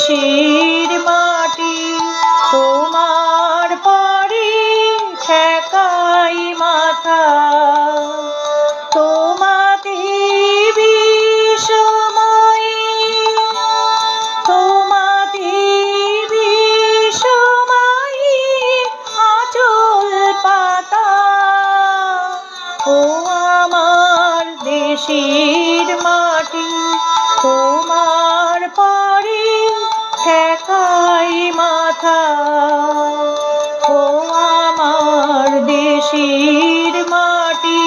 দেশের মাটি তোমার পারে ঠেকাই মাথা। তোমাতে বিষময়ী, তোমাতে বিষময়ী আঁচল পাতা। ও আমার দেশের মাটি তোমার পারে ঠেকাই মাথা। ও আমার দেশের মাটি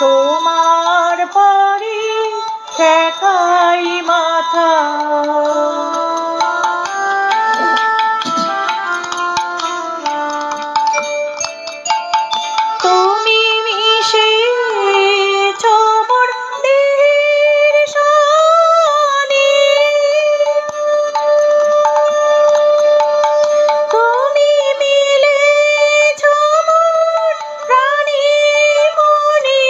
তোমার পারে ঠেকাই মাথা। তুমি মিশেছ মোর দেহের সনে, তুমি মিলেছ মোর প্রাণে মনে,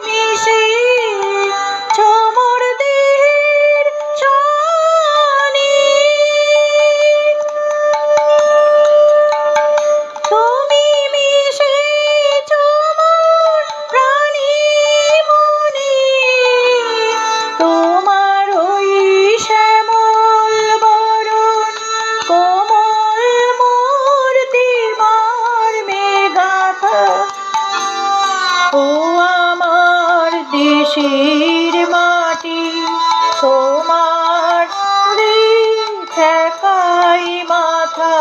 মিশেছ মোর দেহের সনে। তুমি মিশেছ মোর প্রাণে মনে, তোমার ওই শ্যামল বরণ কোমল মূর্তি মর্মে গাঁথা। ও আমার দেশের মাটি তোমার ঠেকাই মাথা।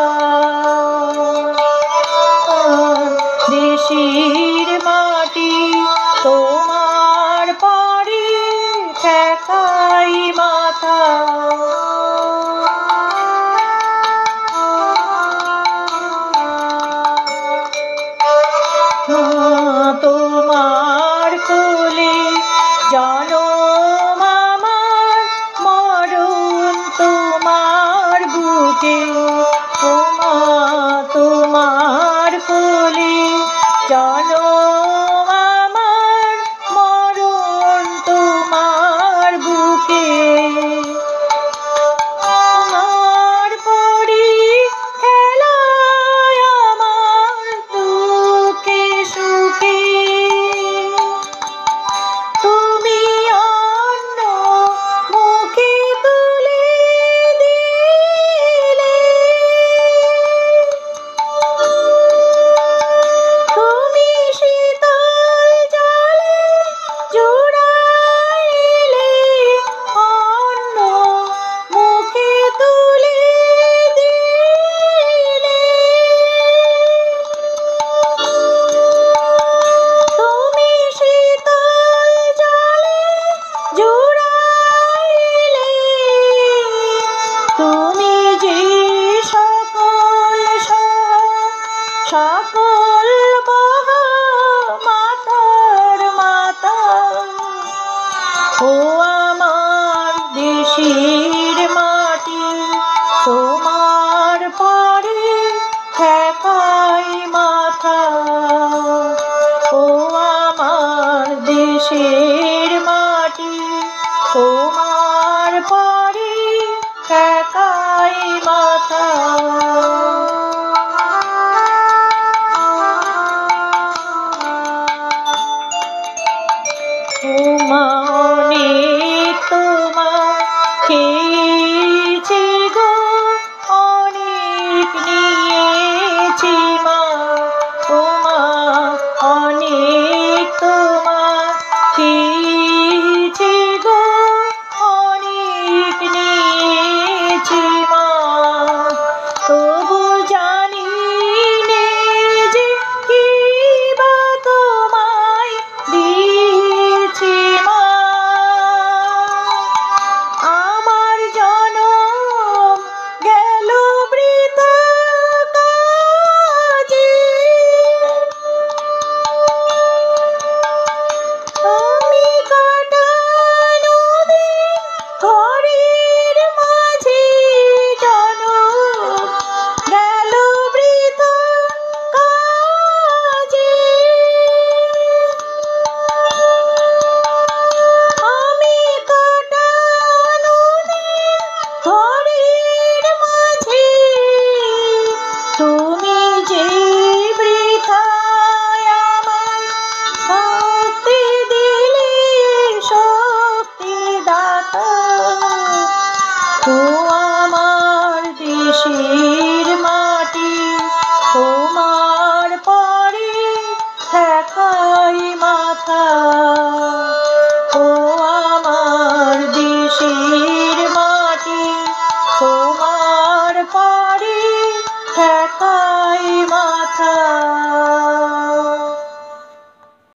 দেশের মাটি তোমার পারে ঠেকাই মাথা। তোমার কোলে জনম আমার, মরণ তোমার বুকে। তোমার কোলে জনম আমার, মরণ তোমার বুকে। তোমার পরি খেলায় আমার দুঃখে সুখে। তুমি অন্য মুখে তুলে দিলে, তুমি শীতল জলে জুড়াইলে, অন্য মুখে তুলে দিলে। তুমি শীতল জলে জুড়াইলে, তুমি যে সকল সকল বহা মাতার মাতা। ও